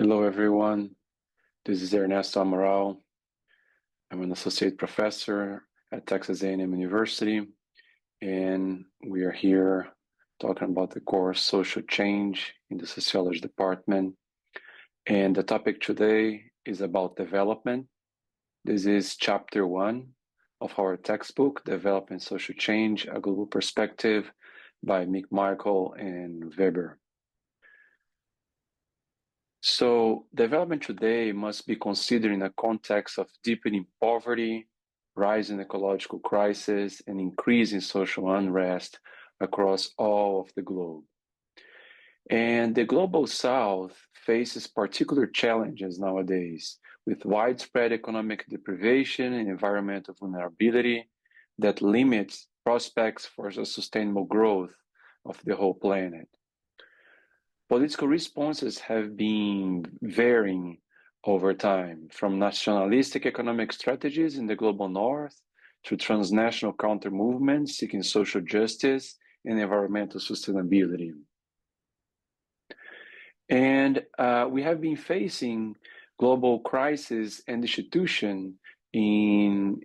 Hello, everyone. This is Ernesto Amaral. I'm an associate professor at Texas A&M University, and we are here talking about the course Social Change in the Sociology department. And the topic today is about development. This is chapter 1 of our textbook, Development Social Change, A Global Perspective by Michael and Weber. So development today must be considered in a context of deepening poverty, rising ecological crisis, and increasing social unrest across all of the globe. And the Global South faces particular challenges nowadays with widespread economic deprivation and environmental vulnerability that limits prospects for the sustainable growth of the whole planet. Political responses have been varying over time, from nationalistic economic strategies in the global north to transnational counter-movements seeking social justice and environmental sustainability. And we have been facing global crisis and destitution on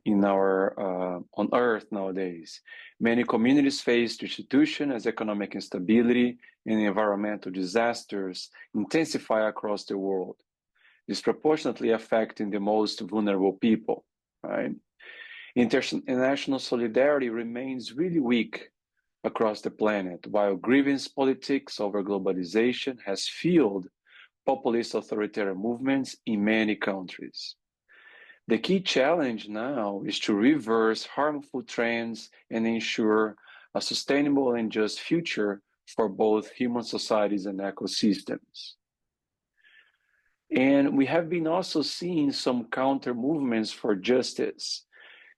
Earth nowadays. Many communities face destitution as economic instability and environmental disasters intensify across the world, disproportionately affecting the most vulnerable people, right? International solidarity remains really weak across the planet, while grievance politics over globalization has fueled populist authoritarian movements in many countries. The key challenge now is to reverse harmful trends and ensure a sustainable and just future for both human societies and ecosystems. And we have been also seeing some counter movements for justice.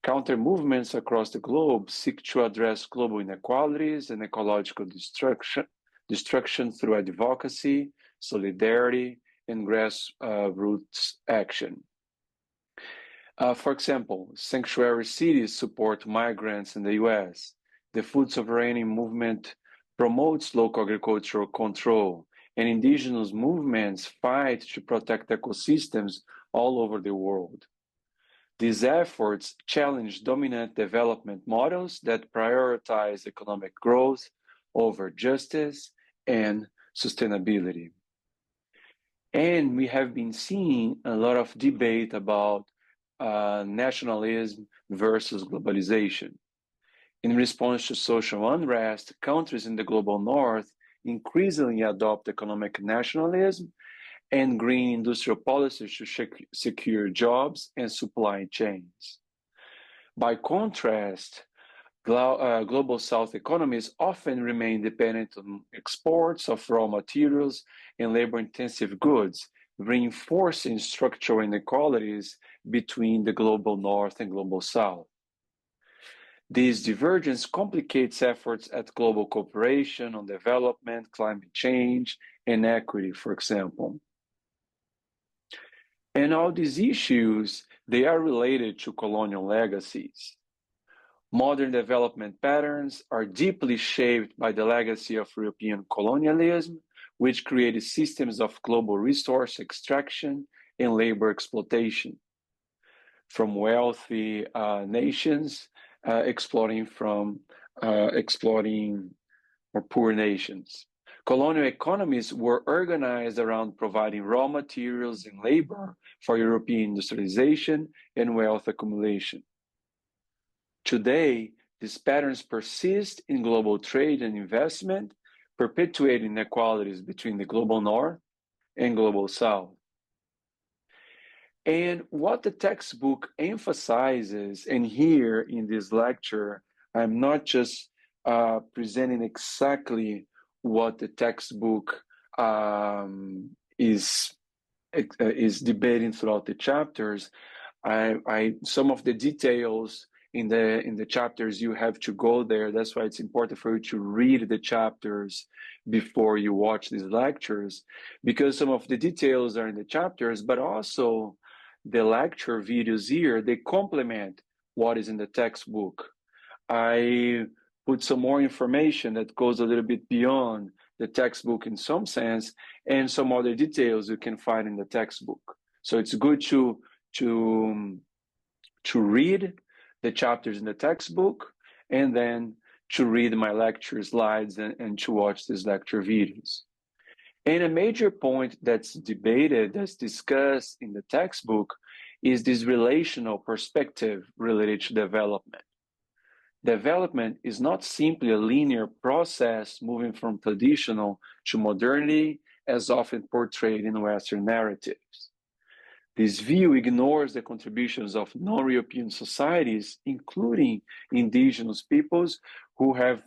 Counter movements across the globe seek to address global inequalities and ecological destruction through advocacy, solidarity, and grassroots action. For example, sanctuary cities support migrants in the US. The food sovereignty movement promotes local agricultural control, and indigenous movements fight to protect ecosystems all over the world. These efforts challenge dominant development models that prioritize economic growth over justice and sustainability. And we have been seeing a lot of debate about nationalism versus globalization. In response to social unrest, countries in the global north increasingly adopt economic nationalism and green industrial policies to secure jobs and supply chains. By contrast, global South economies often remain dependent on exports of raw materials and labor-intensive goods, reinforcing structural inequalities between the global North and global South. This divergence complicates efforts at global cooperation on development, climate change, and equity, for example. And all these issues, they are related to colonial legacies. Modern development patterns are deeply shaped by the legacy of European colonialism, which created systems of global resource extraction and labor exploitation, from wealthy nations exploiting poor nations. Colonial economies were organized around providing raw materials and labor for European industrialization and wealth accumulation. Today, these patterns persist in global trade and investment, perpetuating inequalities between the global North and global South. And what the textbook emphasizes, and here in this lecture, I'm not just presenting exactly what the textbook is debating throughout the chapters. Some of the details in the chapters, you have to go there. That's why it's important for you to read the chapters before you watch these lectures, because some of the details are in the chapters, but also the lecture videos here, they complement what is in the textbook. I put some more information that goes a little bit beyond the textbook in some sense, and some other details you can find in the textbook. So it's good to read the chapters in the textbook, and then to read my lecture slides and to watch these lecture videos. And a major point that's debated, that's discussed in the textbook, is this relational perspective related to development. Development is not simply a linear process moving from traditional to modernity, as often portrayed in Western narratives. This view ignores the contributions of non-European societies, including indigenous peoples who have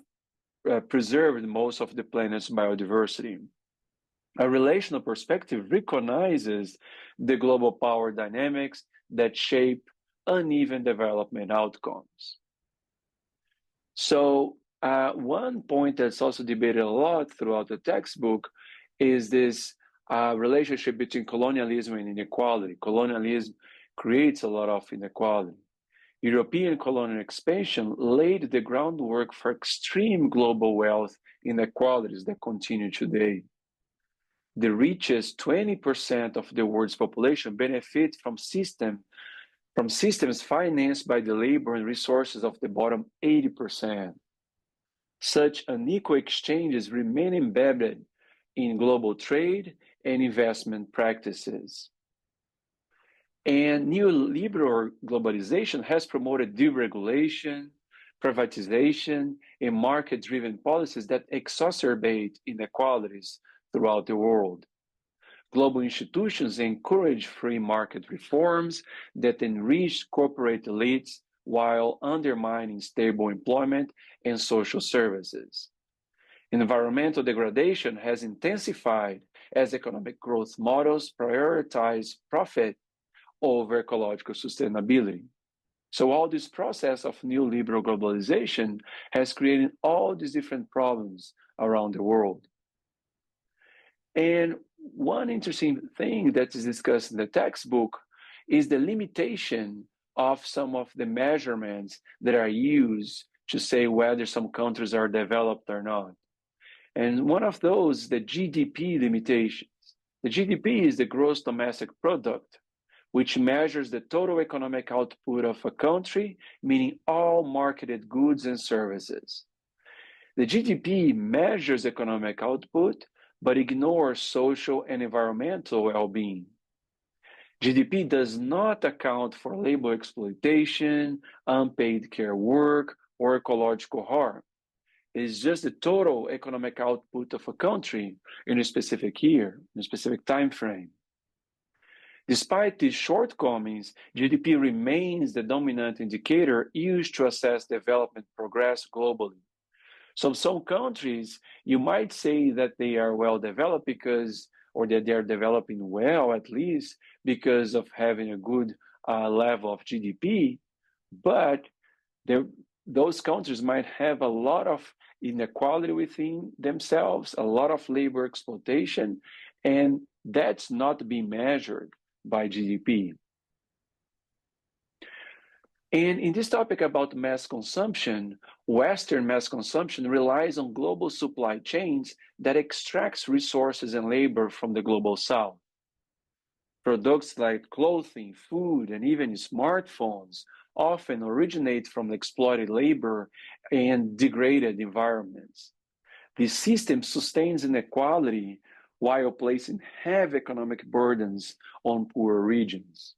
preserved most of the planet's biodiversity. A relational perspective recognizes the global power dynamics that shape uneven development outcomes. So one point that's also debated a lot throughout the textbook is this relationship between colonialism and inequality. Colonialism creates a lot of inequality. European colonial expansion laid the groundwork for extreme global wealth inequalities that continue today. The richest 20% of the world's population benefit from systems financed by the labor and resources of the bottom 80%. Such unequal exchanges remain embedded in global trade and investment practices. And neoliberal globalization has promoted deregulation, privatization, and market-driven policies that exacerbate inequalities throughout the world. Global institutions encourage free market reforms that enrich corporate elites while undermining stable employment and social services. Environmental degradation has intensified as economic growth models prioritize profit over ecological sustainability. So all this process of neoliberal globalization has created all these different problems around the world. And one interesting thing that is discussed in the textbook is the limitation of some of the measurements that are used to say whether some countries are developed or not. And one of those, the GDP limitations. The GDP is the gross domestic product, which measures the total economic output of a country, meaning all marketed goods and services. The GDP measures economic output, but ignores social and environmental well-being. GDP does not account for labor exploitation, unpaid care work, or ecological harm. It is just the total economic output of a country in a specific year, in a specific time frame. Despite these shortcomings, GDP remains the dominant indicator used to assess development progress globally. So some countries, you might say that they are well developed or that they are developing well, at least because of having a good level of GDP, but those countries might have a lot of inequality within themselves, a lot of labor exploitation, and that's not being measured by GDP. And in this topic about mass consumption, Western mass consumption relies on global supply chains that extracts resources and labor from the global south. Products like clothing, food, and even smartphones often originate from exploited labor and degraded environments. This system sustains inequality while placing heavy economic burdens on poor regions.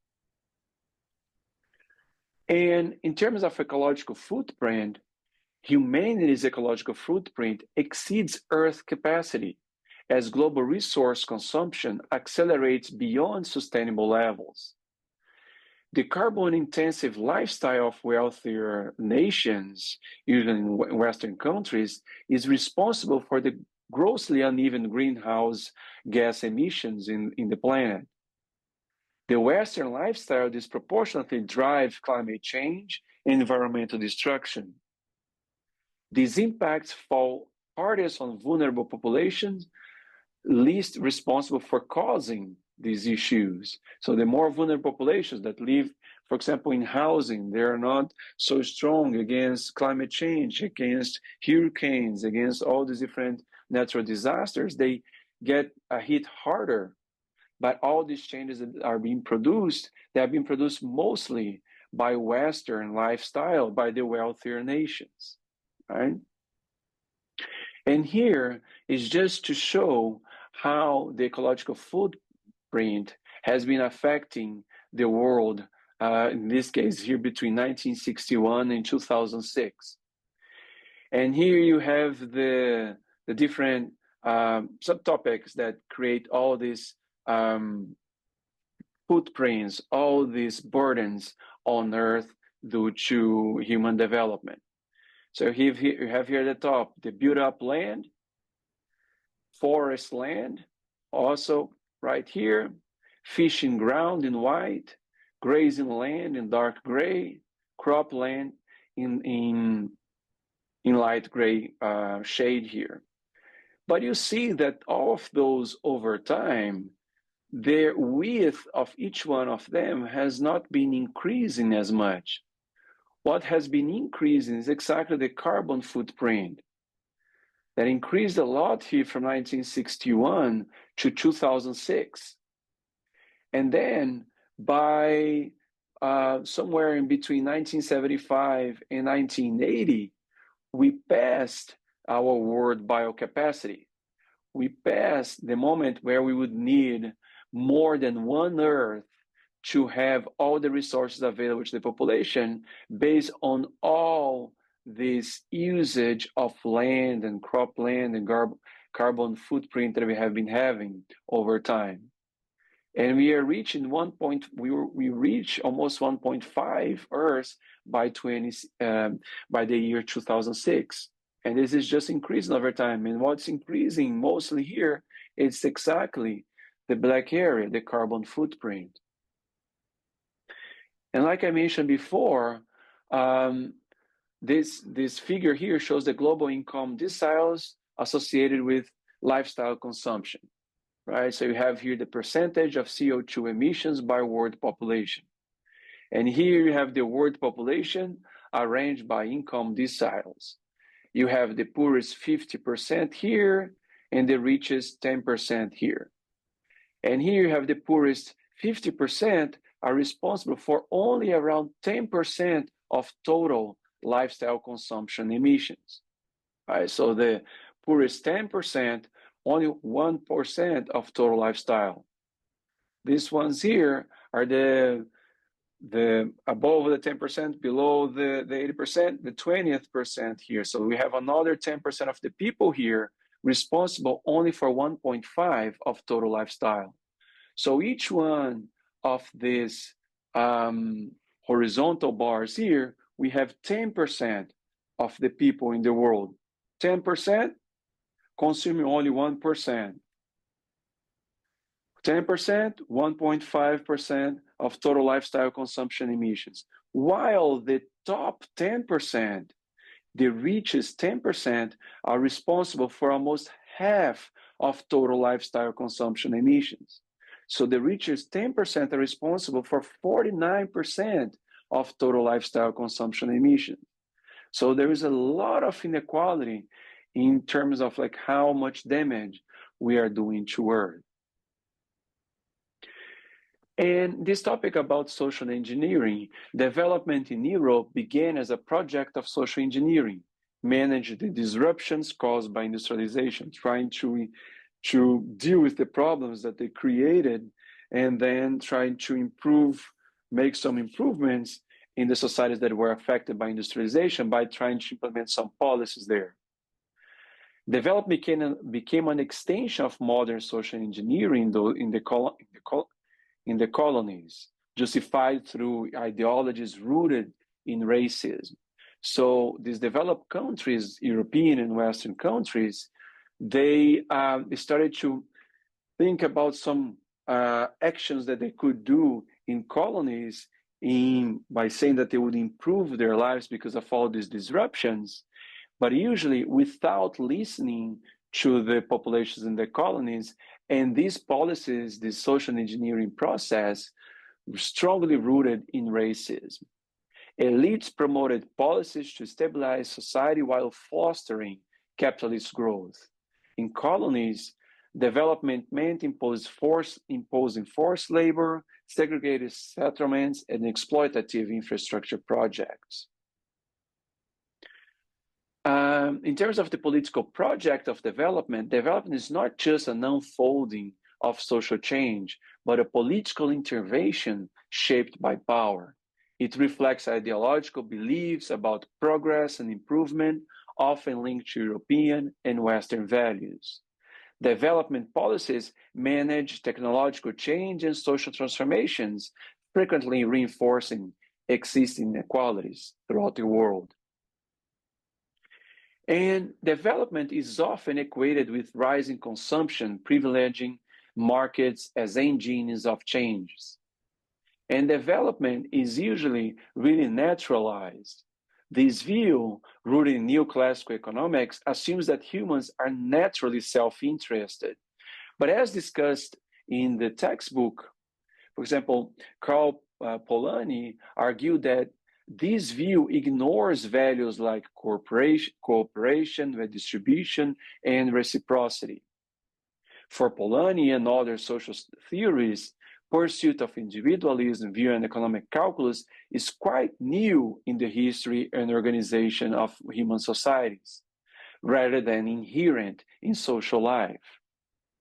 And in terms of ecological footprint, humanity's ecological footprint exceeds Earth's capacity as global resource consumption accelerates beyond sustainable levels. The carbon-intensive lifestyle of wealthier nations, even in Western countries, is responsible for the grossly uneven greenhouse gas emissions in the planet. The Western lifestyle disproportionately drives climate change and environmental destruction. These impacts fall hardest on vulnerable populations, least responsible for causing these issues. So the more vulnerable populations that live, For example, in housing, they are not so strong against climate change, against hurricanes, against all these different natural disasters. They get hit harder. But all these changes that are being produced, they have been produced mostly by Western lifestyle, by the wealthier nations, right? And here is just to show how the ecological footprint has been affecting the world, in this case here between 1961 and 2006. And here you have the different subtopics that create all these footprints, all these burdens on Earth due to human development. So you have here at the top, the built up land, forest land, also right here, fishing ground in white, grazing land in dark gray, crop land in light gray shade here. But you see that all of those over time, the width of each one of them has not been increasing as much. What has been increasing is exactly the carbon footprint that increased a lot here from 1961 to 2006. And then by somewhere in between 1975 and 1980, we passed our world biocapacity. We passed the moment where we would need more than one Earth to have all the resources available to the population based on all this usage of land and crop land and carbon footprint that we have been having over time. And we are reaching we reach almost 1.5 Earths by the year 2006. And this is just increasing over time. And what's increasing mostly here, it's exactly the black area, the carbon footprint. And like I mentioned before, this figure here shows the global income deciles associated with lifestyle consumption, right? So you have here the percentage of CO2 emissions by world population. And here you have the world population arranged by income deciles. You have the poorest 50% here and the richest 10% here. And here you have the poorest 50% are responsible for only around 10% of total lifestyle consumption emissions. All right, so the poorest 10%, only 1% of total lifestyle. These ones here are the above the 10%, below the 80%, the 20th percent here. So we have another 10% of the people here responsible only for 1.5 of total lifestyle. So each one of these horizontal bars here, we have 10% of the people in the world. 10% consuming only 1%. 10%, 1.5% of total lifestyle consumption emissions. While the top 10%, the richest 10%, are responsible for almost half of total lifestyle consumption emissions. So the richest 10% are responsible for 49% of total lifestyle consumption emissions. So there is a lot of inequality in terms of like how much damage we are doing to Earth. And this topic about social engineering, development in Europe began as a project of social engineering, manage the disruptions caused by industrialization, trying to deal with the problems that they created, and then trying to make some improvements in the societies that were affected by industrialization by trying to implement some policies there. Development became an extension of modern social engineering, though in the colonies, justified through ideologies rooted in racism. So these developed countries, European and Western countries, they started to think about some actions that they could do in colonies by saying that they would improve their lives because of all these disruptions, but usually without listening to the populations in the colonies. And these policies, this social engineering process, strongly rooted in racism. Elites promoted policies to stabilize society while fostering capitalist growth. In colonies, development meant imposing forced labor, segregated settlements, and exploitative infrastructure projects. In terms of the political project of development is not just an unfolding of social change, but a political intervention shaped by power. It reflects ideological beliefs about progress and improvement, often linked to European and Western values. Development policies manage technological change and social transformations, frequently reinforcing existing inequalities throughout the world. And development is often equated with rising consumption, privileging markets as engines of change. And development is usually really naturalized. This view, rooted in neoclassical economics, assumes that humans are naturally self-interested. But as discussed in the textbook, for example, Karl Polanyi argued that this view ignores values like cooperation, redistribution, and reciprocity. For Polanyi and other social theories, pursuit of individualism, view, and economic calculus is quite new in the history and organization of human societies, rather than inherent in social life.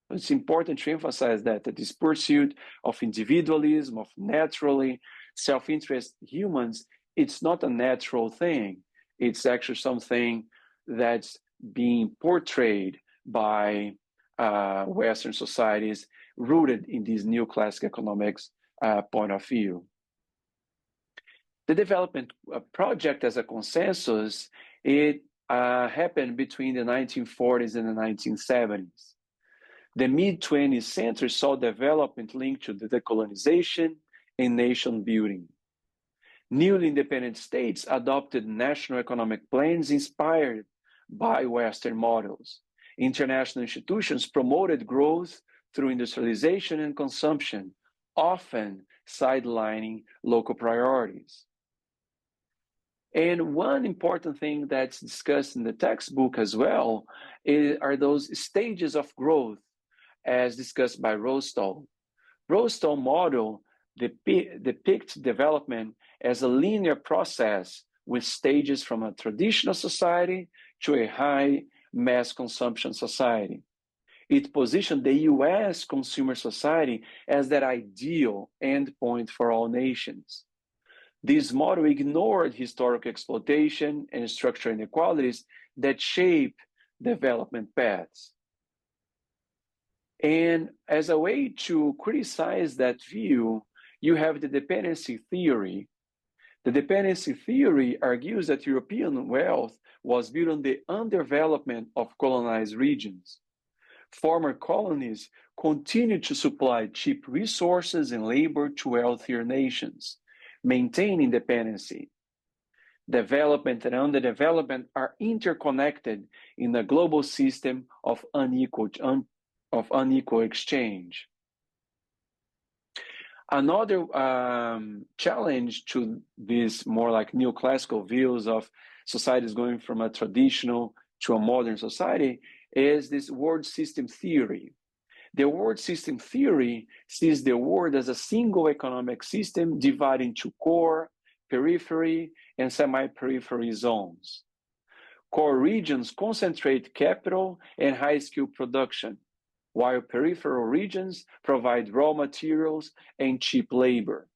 It's important to emphasize that this pursuit of individualism, of naturally self-interest humans, it's not a natural thing. It's actually something that's being portrayed by Western societies rooted in this neoclassical economics point of view. The development project as a consensus, it happened between the 1940s and the 1970s. The mid-20th century saw development linked to the decolonization and nation building. Newly independent states adopted national economic plans inspired by Western models. International institutions promoted growth through industrialization and consumption, often sidelining local priorities. And one important thing that's discussed in the textbook as well are those stages of growth, as discussed by Rostow. Rostow model depicts development as a linear process with stages from a traditional society to a high mass consumption society. It positioned the US consumer society as that ideal endpoint for all nations. This model ignored historical exploitation and structural inequalities that shape development paths. And as a way to criticize that view, you have the dependency theory. The dependency theory argues that European wealth was built on the underdevelopment of colonized regions. Former colonies continued to supply cheap resources and labor to wealthier nations, maintaining dependency. Development and underdevelopment are interconnected in a global system of unequal exchange. Another challenge to these more like neoclassical views of societies going from a traditional to a modern society is this world system theory. The world system theory sees the world as a single economic system divided into core, periphery, and semi-periphery zones. Core regions concentrate capital and high-skill production, while peripheral regions provide raw materials and cheap labor.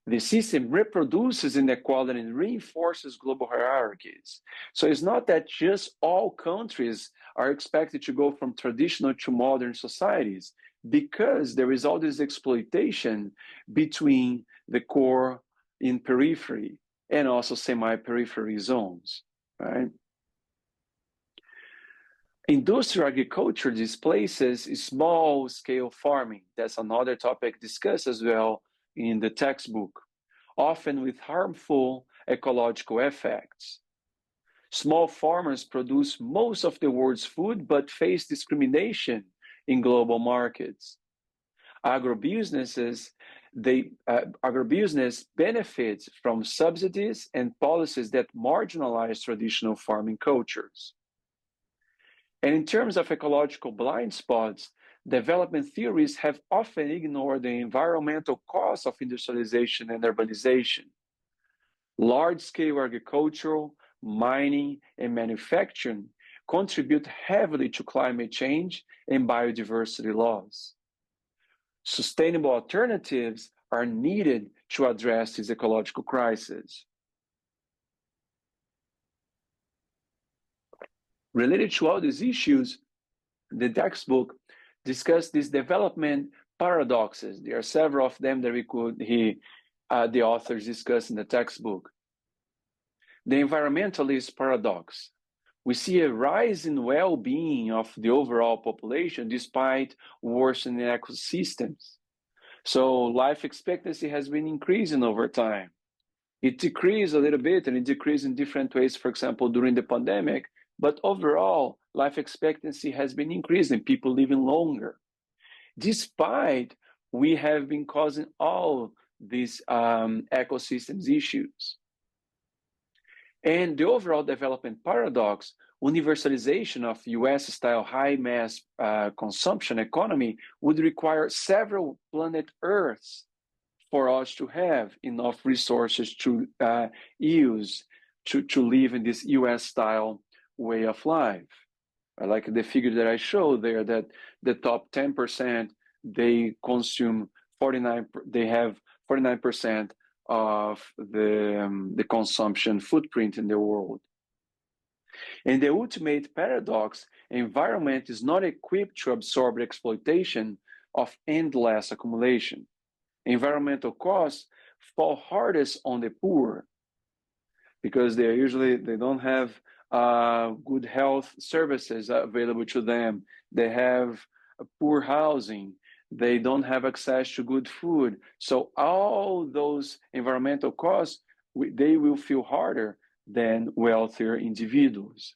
The system reproduces inequality and reinforces global hierarchies. So it's not that just all countries are expected to go from traditional to modern societies, because there is all this exploitation between the core in periphery and also semi-periphery zones, right? Industrial agriculture displaces small-scale farming. That's another topic discussed as well in the textbook, often with harmful ecological effects. Small farmers produce most of the world's food, but face discrimination in global markets. Agrobusinesses, agribusiness benefits from subsidies and policies that marginalize traditional farming cultures. And in terms of ecological blind spots, development theories have often ignored the environmental costs of industrialization and urbanization. Large-scale agricultural, mining, and manufacturing contribute heavily to climate change and biodiversity loss. Sustainable alternatives are needed to address this ecological crisis. Related to all these issues, the textbook discussed these development paradoxes. There are several of them that the authors discuss in the textbook. The environmentalist paradox. We see a rise in well-being of the overall population despite worsening ecosystems. So life expectancy has been increasing over time. It decreased a little bit, and it decreased in different ways, for example, during the pandemic, but overall, life expectancy has been increasing, people living longer. Despite we have been causing all these ecosystems issues. And the overall development paradox, universalization of US-style high-mass consumption economy would require several planet Earths for us to have enough resources to use to live in this US-style way of life. I like the figure that I showed there, that the top 10%, they consume 49%, they have 49% of the consumption footprint in the world. In the ultimate paradox, environment is not equipped to absorb the exploitation of endless accumulation. Environmental costs fall hardest on the poor because they don't have good health services available to them. They have poor housing. They don't have access to good food. So all those environmental costs, they will feel harder than wealthier individuals.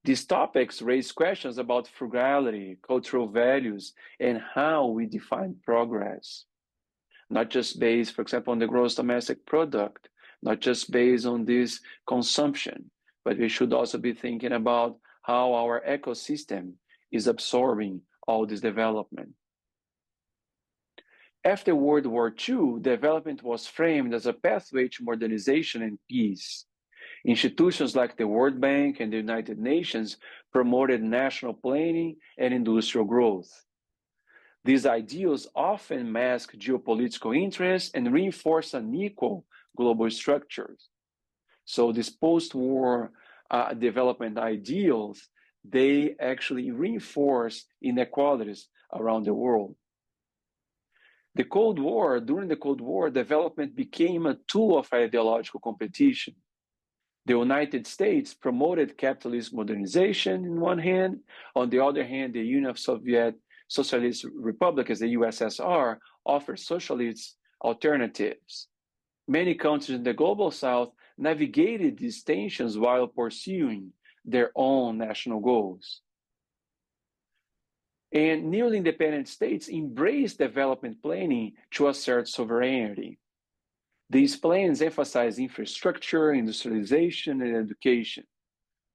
These topics raise questions about frugality, cultural values, and how we define progress. Not just based, for example, on the gross domestic product, not just based on this consumption, but we should also be thinking about how our ecosystem is absorbing all this development. After World War II, development was framed as a pathway to modernization and peace. Institutions like the World Bank and the United Nations promoted national planning and industrial growth. These ideals often mask geopolitical interests and reinforce unequal global structures. So these post-war development ideals, they actually reinforce inequalities around the world. During the Cold War, development became a tool of ideological competition. The United States promoted capitalist modernization on one hand. On the other hand, the Union of Soviet Socialist Republics, the USSR, offered socialist alternatives. Many countries in the global South navigated these tensions while pursuing their own national goals. And newly independent states embraced development planning to assert sovereignty. These plans emphasize infrastructure, industrialization, and education.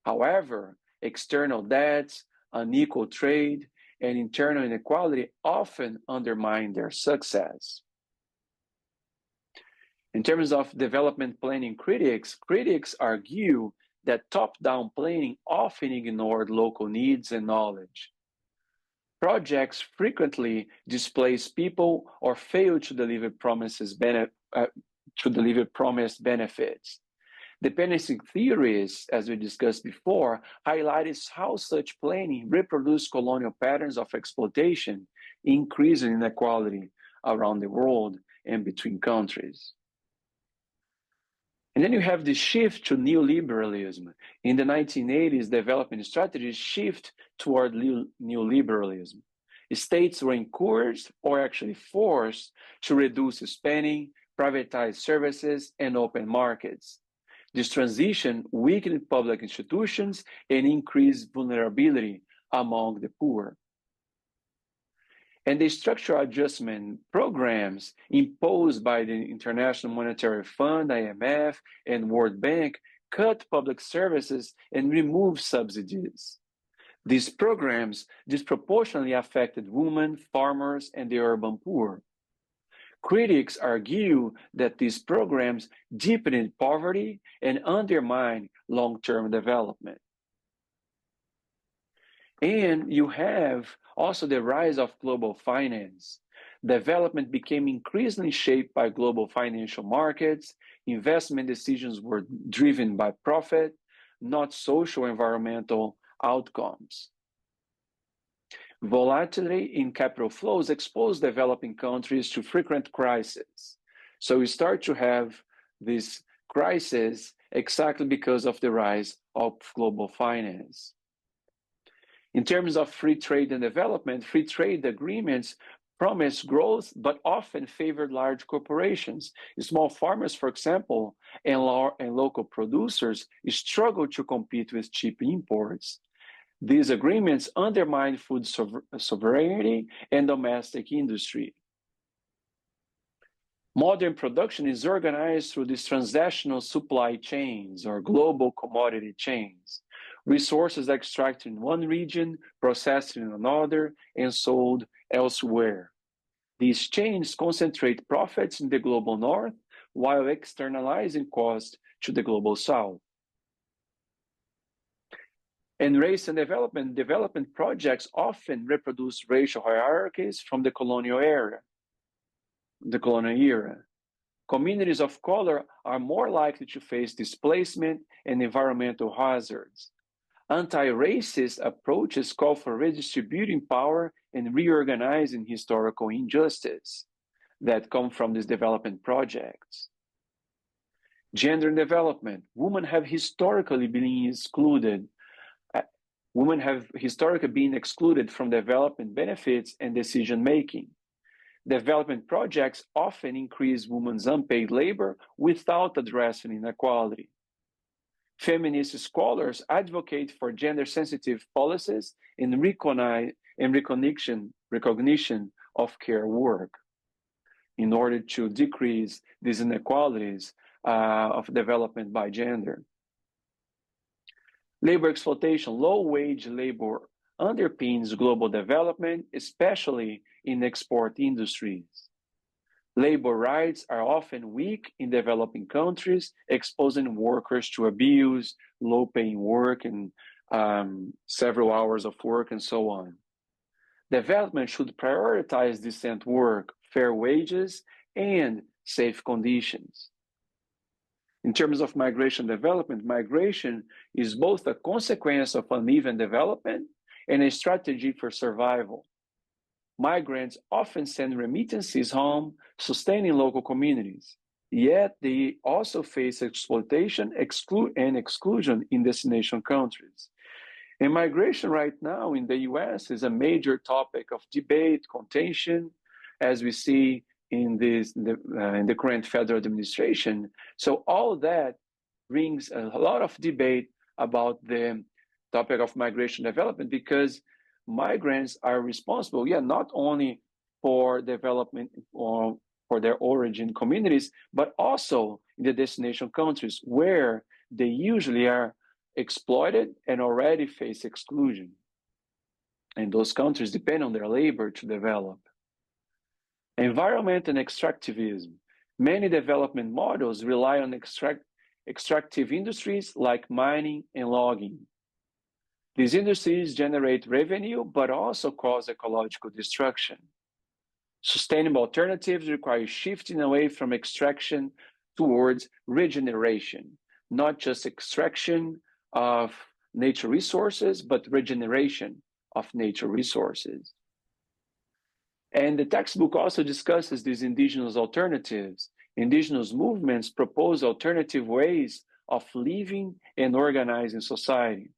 However, external debts, unequal trade, and internal inequality often undermine their success. In terms of development planning critics argue that top-down planning often ignored local needs and knowledge. Projects frequently displace people or fail to deliver promised benefits. Dependency theories, as we discussed before, highlighted how such planning reproduced colonial patterns of exploitation, increasing inequality around the world and between countries. And then you have the shift to neoliberalism. In the 1980s, development strategies shift toward neoliberalism. States were encouraged or actually forced to reduce spending, privatize services, and open markets. This transition weakened public institutions and increased vulnerability among the poor. And the structural adjustment programs imposed by the International Monetary Fund, IMF, and World Bank cut public services and remove subsidies. These programs disproportionately affected women, farmers, and the urban poor. Critics argue that these programs deepened poverty and undermined long-term development. And you have also the rise of global finance. Development became increasingly shaped by global financial markets. Investment decisions were driven by profit, not social environmental outcomes. Volatility in capital flows exposed developing countries to frequent crises. So we start to have this crisis exactly because of the rise of global finance. In terms of free trade and development, free trade agreements promise growth, but often favored large corporations. Small farmers, for example, and local producers struggle to compete with cheap imports. These agreements undermine food sovereignty and domestic industry. Modern production is organized through these transnational supply chains or global commodity chains. Resources extracted in one region, processed in another, and sold elsewhere. These chains concentrate profits in the global north while externalizing costs to the global south. In race and development projects often reproduce racial hierarchies from the colonial era. Communities of color are more likely to face displacement and environmental hazards. Anti-racist approaches call for redistributing power and reorganizing historical injustice that come from these development projects. Gender and development. Women have historically been excluded from development benefits and decision-making. Development projects often increase women's unpaid labor without addressing inequality. Feminist scholars advocate for gender-sensitive policies and recognition of care work in order to decrease these inequalities of development by gender. Labor exploitation, low-wage labor underpins global development, especially in export industries. Labor rights are often weak in developing countries, exposing workers to abuse, low-paying work, and several hours of work, and so on. Development should prioritize decent work, fair wages, and safe conditions. In terms of migration development, migration is both a consequence of uneven development and a strategy for survival. Migrants often send remittances home, sustaining local communities. Yet they also face exploitation and exclusion in destination countries. And migration right now in the US is a major topic of debate, contention, as we see in the current federal administration. So all that brings a lot of debate about the topic of migration development, because migrants are responsible, not only for development or for their origin communities, but also in the destination countries where they usually are exploited and already face exclusion. And those countries depend on their labor to develop. Environment and extractivism. Many development models rely on extractive industries like mining and logging. These industries generate revenue, but also cause ecological destruction. Sustainable alternatives require shifting away from extraction towards regeneration, not just extraction of nature resources, but regeneration of nature resources. And the textbook also discusses these indigenous alternatives. Indigenous movements propose alternative ways of living and organizing society.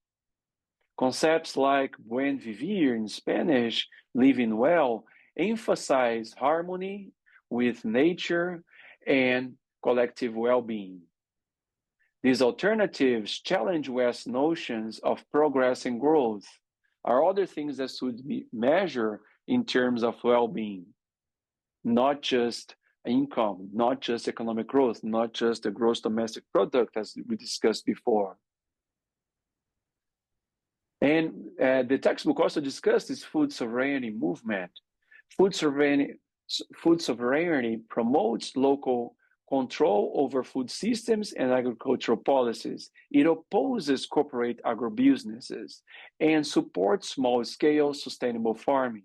Concepts like buen vivir in Spanish, living well, emphasize harmony with nature and collective well-being. These alternatives challenge West's notions of progress and growth, are other things that should be measured in terms of well-being, not just income, not just economic growth, not just the gross domestic product, as we discussed before. And the textbook also discussed this food sovereignty movement. Food sovereignty promotes local control over food systems and agricultural policies. It opposes corporate agrobusinesses and supports small-scale sustainable farming.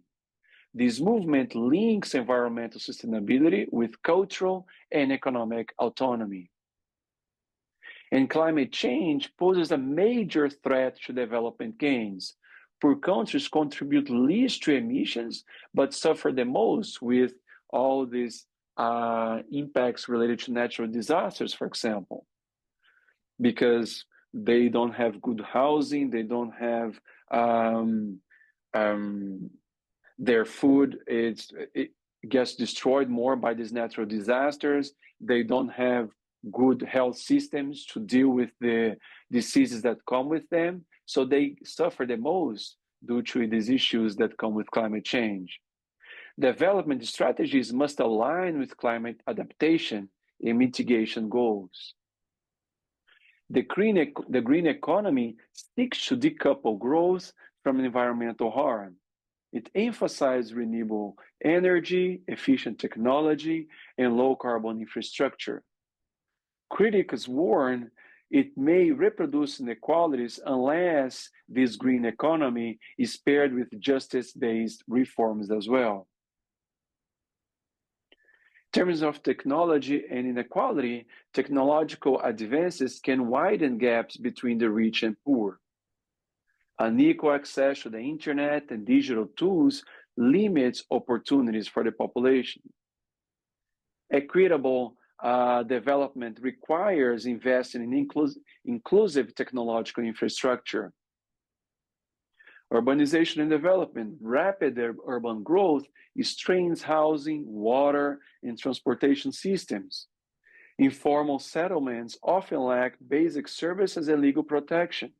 This movement links environmental sustainability with cultural and economic autonomy. And climate change poses a major threat to development gains. Poor countries contribute least to emissions, but suffer the most with all these impacts related to natural disasters, for example, because they don't have good housing, they don't have their food, it gets destroyed more by these natural disasters. They don't have good health systems to deal with the diseases that come with them. So they suffer the most due to these issues that come with climate change. Development strategies must align with climate adaptation and mitigation goals. The green economy seeks to decouple growth from environmental harm. It emphasizes renewable energy, efficient technology, and low carbon infrastructure. Critics warn it may reproduce inequalities unless this green economy is paired with justice-based reforms as well. In terms of technology and inequality, technological advances can widen gaps between the rich and poor. Unequal access to the internet and digital tools limits opportunities for the population. Equitable development requires investing in inclusive technological infrastructure. Urbanization and development, rapid urban growth strains housing, water, and transportation systems. Informal settlements often lack basic services and legal protection.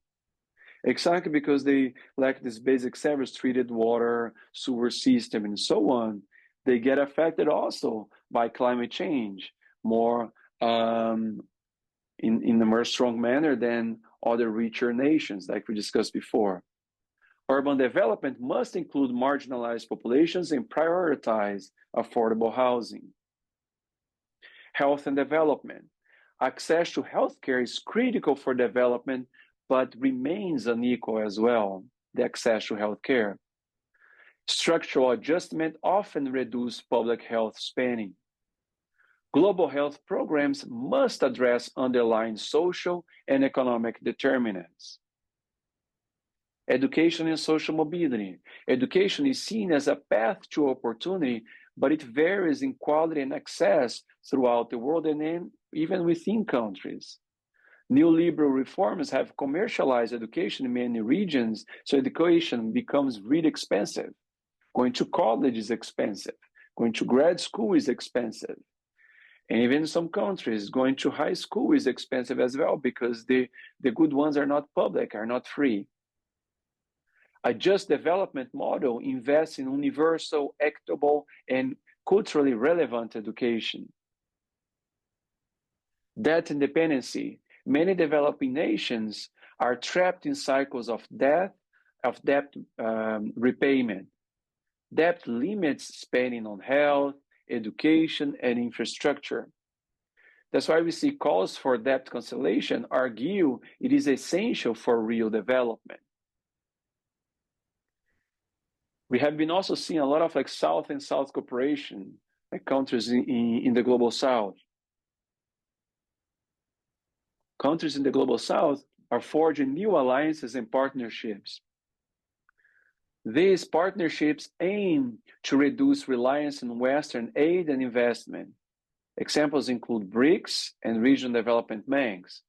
Exactly because they lack this basic service, treated water, sewer system, and so on, they get affected also by climate change more in a more strong manner than other richer nations, like we discussed before. Urban development must include marginalized populations and prioritize affordable housing. Health and development. Access to healthcare is critical for development, but remains unequal as well, the access to healthcare. Structural adjustment often reduce public health spending. Global health programs must address underlying social and economic determinants. Education and social mobility. Education is seen as a path to opportunity, but it varies in quality and access throughout the world and even within countries. Neoliberal reforms have commercialized education in many regions, so education becomes really expensive. Going to college is expensive. Going to grad school is expensive. And even in some countries, going to high school is expensive as well because the good ones are not public, are not free. A just development model invests in universal, equitable, and culturally relevant education. Debt independency. Many developing nations are trapped in cycles of debt repayment. Debt limits spending on health, education, and infrastructure. That's why we see calls for debt cancellation argue it is essential for real development. We have been also seeing a lot of South and South cooperation, like countries in the Global South. Countries in the Global South are forging new alliances and partnerships. These partnerships aim to reduce reliance on Western aid and investment. Examples include BRICS and regional development banks.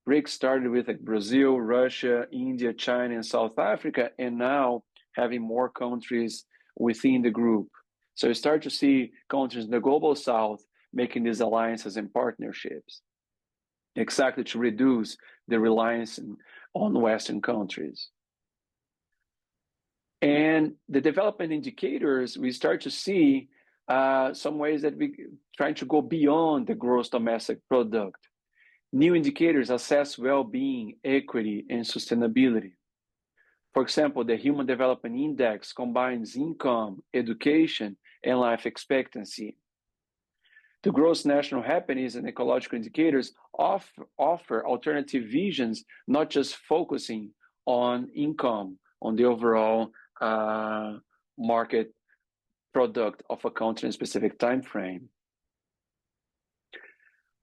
BRICS started with Brazil, Russia, India, China, and South Africa, and now having more countries within the group. So you start to see countries in the Global South making these alliances and partnerships, exactly to reduce the reliance on Western countries. And the development indicators, we start to see some ways that we trying to go beyond the gross domestic product. New indicators assess well-being, equity, and sustainability. For example, the Human Development Index combines income, education, and life expectancy. The gross national happiness and ecological indicators offer alternative visions, not just focusing on income, on the overall market product of a country in a specific time frame.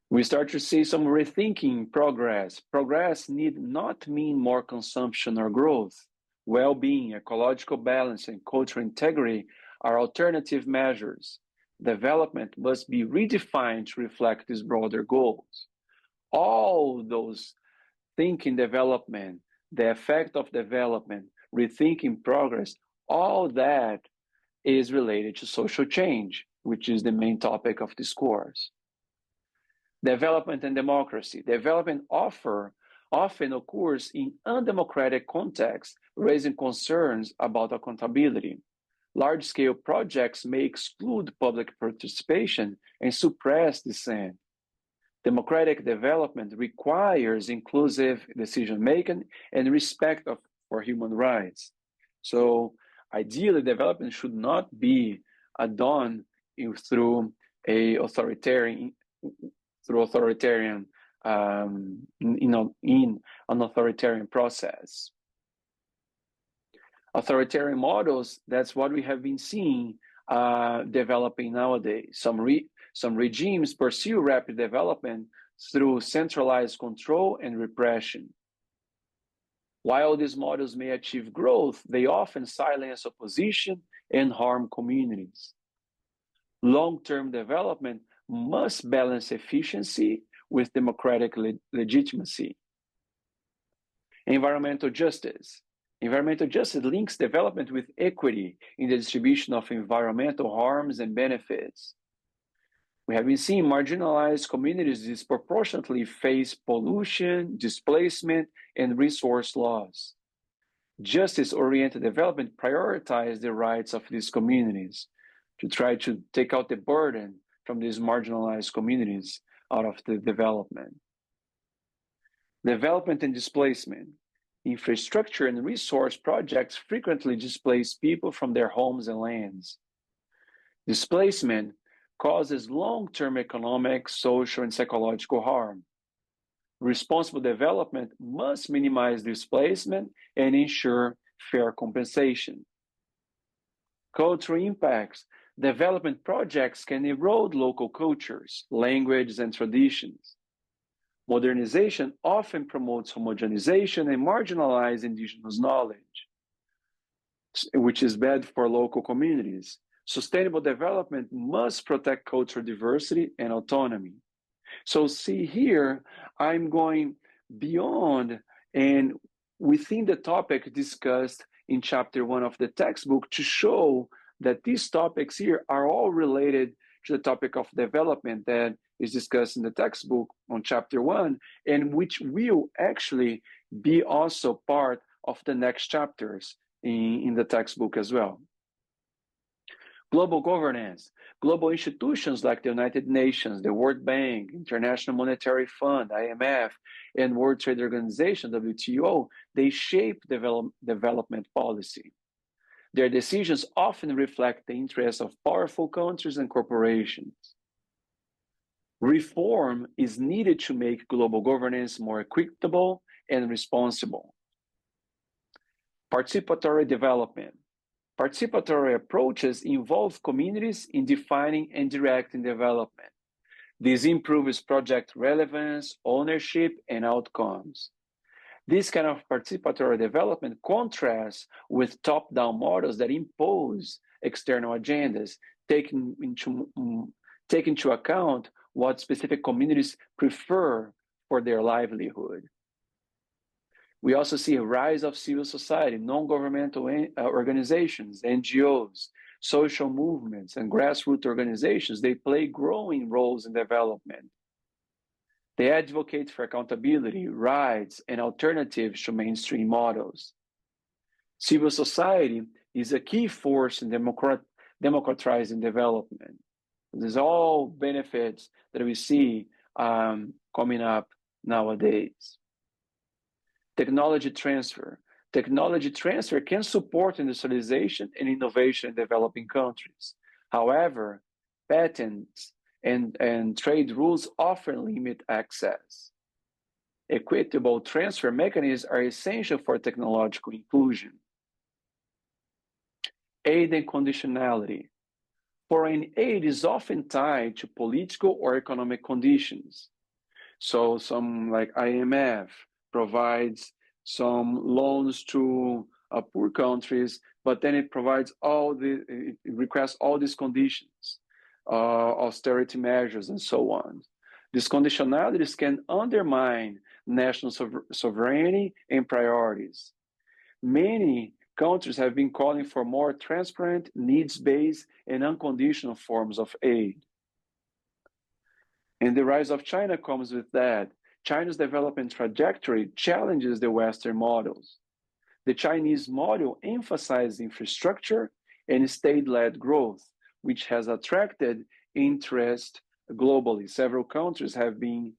We start to see some rethinking progress. Progress need not mean more consumption or growth. Well-being, ecological balance, and cultural integrity are alternative measures. Development must be redefined to reflect these broader goals. All those thinking development, the effect of development, rethinking progress, all that is related to social change, which is the main topic of this course. Development and democracy. Development often occurs in undemocratic contexts, raising concerns about accountability. Large-scale projects may exclude public participation and suppress dissent. Democratic development requires inclusive decision-making and respect for human rights. So ideally, development should not be done through authoritarian in an authoritarian process. Authoritarian models, that's what we have been seeing developing nowadays. Some regimes pursue rapid development through centralized control and repression. While these models may achieve growth, they often silence opposition and harm communities. Long-term development must balance efficiency with democratic legitimacy. Environmental justice. Environmental justice links development with equity in the distribution of environmental harms and benefits. We have been seeing marginalized communities disproportionately face pollution, displacement, and resource loss. Justice-oriented development prioritizes the rights of these communities to try to take out the burden from these marginalized communities out of the development. Development and displacement. Infrastructure and resource projects frequently displace people from their homes and lands. Displacement causes long-term economic, social, and psychological harm. Responsible development must minimize displacement and ensure fair compensation. Cultural impacts. Development projects can erode local cultures, languages, and traditions. Modernization often promotes homogenization and marginalizes indigenous knowledge, which is bad for local communities. Sustainable development must protect cultural diversity and autonomy. So see here, I'm going beyond and within the topic discussed in chapter 1 of the textbook to show that these topics here are all related to the topic of development that is discussed in the textbook on chapter 1, and which will actually be also part of the next chapters in the textbook as well. Global governance. Global institutions like the United Nations, the World Bank, International Monetary Fund, IMF, and World Trade Organization, WTO, they shape development policy. Their decisions often reflect the interests of powerful countries and corporations. Reform is needed to make global governance more equitable and responsible. Participatory development. Participatory approaches involve communities in defining and directing development. This improves project relevance, ownership, and outcomes. This kind of participatory development contrasts with top-down models that impose external agendas, taking into account what specific communities prefer for their livelihood. We also see a rise of civil society, non-governmental organizations, NGOs, social movements, and grassroots organizations. They play growing roles in development. They advocate for accountability, rights, and alternatives to mainstream models. Civil society is a key force in democratizing development. There's all benefits that we see coming up nowadays. Technology transfer. Technology transfer can support industrialization and innovation in developing countries. However, patents and trade rules often limit access. Equitable transfer mechanisms are essential for technological inclusion. Aid and conditionality. Foreign aid is often tied to political or economic conditions. So some like IMF provides some loans to poor countries, but then it requests all these conditions, austerity measures and so on. These conditionalities can undermine national sovereignty and priorities. Many countries have been calling for more transparent, needs-based, and unconditional forms of aid. And the rise of China comes with that. China's development trajectory challenges the Western models. The Chinese model emphasizes infrastructure and state-led growth, which has attracted interest globally. Several countries have been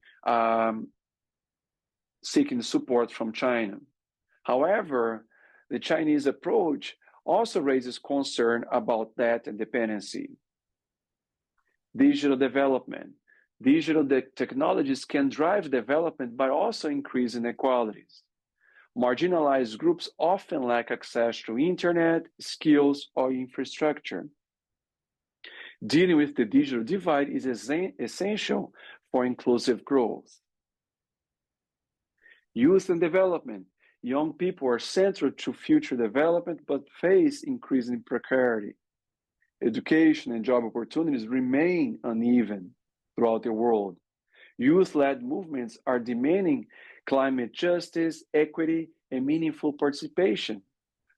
seeking support from China. However, the Chinese approach also raises concern about debt and dependency. Digital development. Digital technologies can drive development by also increase inequalities. Marginalized groups often lack access to internet, skills, or infrastructure. Dealing with the digital divide is essential for inclusive growth. Youth and development. Young people are central to future development but face increasing precarity. Education and job opportunities remain uneven throughout the world. Youth-led movements are demanding climate justice, equity, and meaningful participation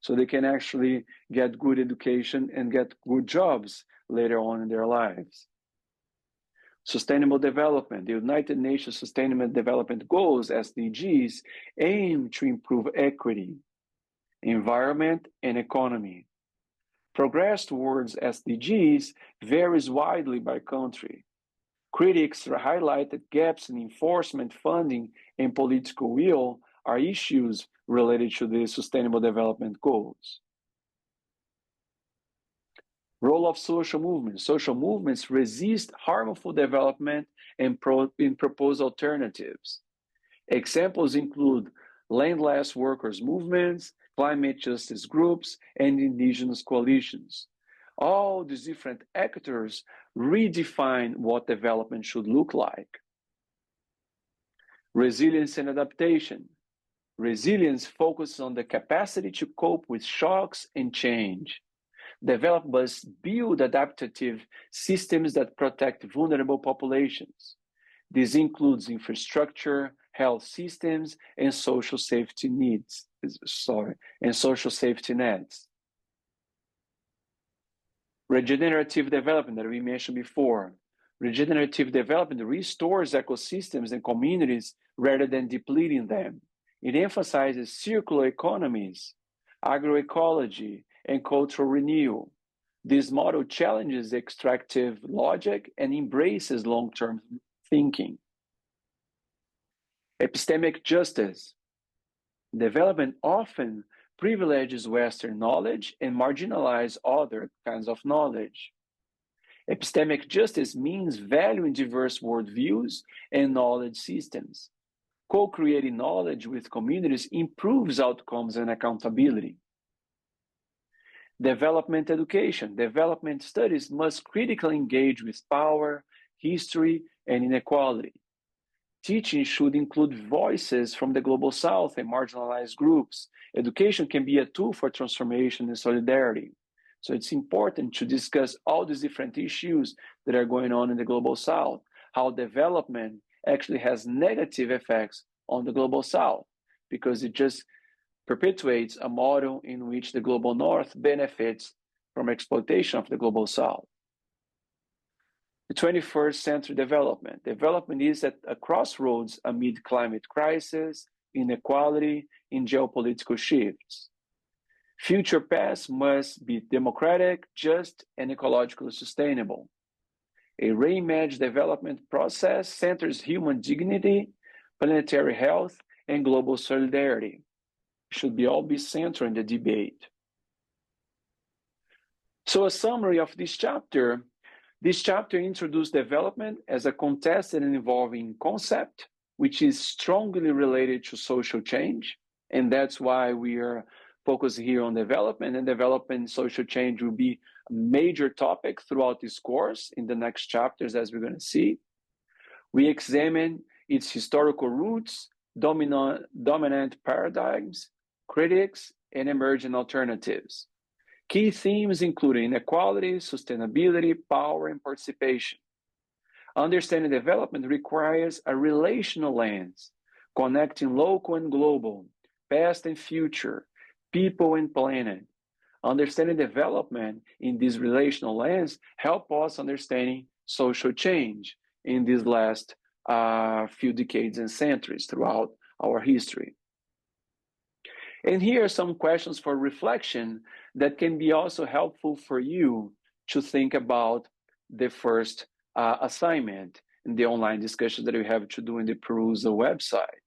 so they can actually get good education and get good jobs later on in their lives. Sustainable development. The United Nations Sustainable Development Goals, SDGs, aim to improve equity, environment, and economy. Progress towards SDGs varies widely by country. Critics highlight that gaps in enforcement, funding, and political will are issues related to the Sustainable Development Goals. Role of social movements. Social movements resist harmful development and propose alternatives. Examples include landless workers' movements, climate justice groups, and indigenous coalitions. All these different actors redefine what development should look like. Resilience and adaptation. Resilience focuses on the capacity to cope with shocks and change. Developers build adaptive systems that protect vulnerable populations. This includes infrastructure, health systems, and social safety nets. Regenerative development that we mentioned before. Regenerative development restores ecosystems and communities rather than depleting them. It emphasizes circular economies, agroecology, and cultural renewal. This model challenges extractive logic and embraces long-term thinking. Epistemic justice. Development often privileges Western knowledge and marginalizes other kinds of knowledge. Epistemic justice means valuing diverse worldviews and knowledge systems. Co-creating knowledge with communities improves outcomes and accountability. Development education. Development studies must critically engage with power, history, and inequality. Teaching should include voices from the Global South and marginalized groups. Education can be a tool for transformation and solidarity. So it's important to discuss all these different issues that are going on in the Global South, how development actually has negative effects on the Global South, because it just perpetuates a model in which the Global North benefits from exploitation of the Global South. The 21st century development. Development is at a crossroads amid climate crisis, inequality, and geopolitical shifts. Future paths must be democratic, just, and ecologically sustainable. A reimagined development process centers human dignity, planetary health, and global solidarity. Should all be central in the debate. So a summary of this chapter introduced development as a contested and evolving concept, which is strongly related to social change. And that's why we are focused here on development, and development social change will be a major topic throughout this course in the next chapters, as we're going to see. We examine its historical roots, dominant paradigms, critics, and emerging alternatives. Key themes include inequality, sustainability, power, and participation. Understanding development requires a relational lens, connecting local and global, past and future, people and planet. Understanding development in this relational lens help us understanding social change in these last few decades and centuries throughout our history. And here are some questions for reflection that can be also helpful for you to think about the first assignment in the online discussion that we have to do in the Perusal website.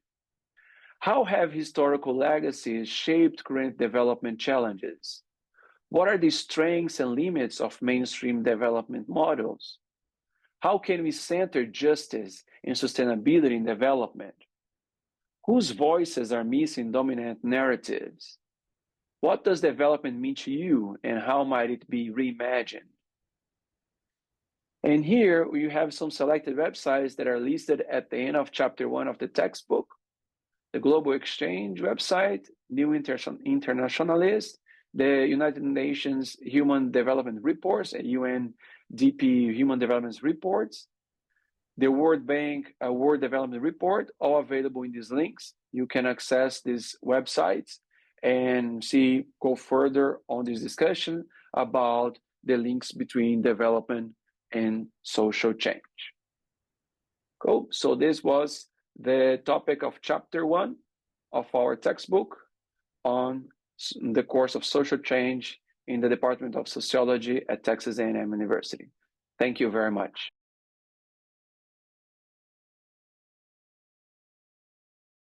How have historical legacies shaped current development challenges? What are the strengths and limits of mainstream development models? How can we center justice and sustainability in development? Whose voices are missing dominant narratives? What does development mean to you, and how might it be reimagined? And here you have some selected websites that are listed at the end of chapter 1 of the textbook. The Global Exchange website, New Internationalist, the United Nations Human Development Reports, UNDP Human Development Reports, the World Bank World Development Report, all available in these links. You can access these websites and go further on this discussion about the links between development and social change. Cool. So this was the topic of chapter 1 of our textbook on the course of social change in the Department of Sociology at Texas A&M University. Thank you very much.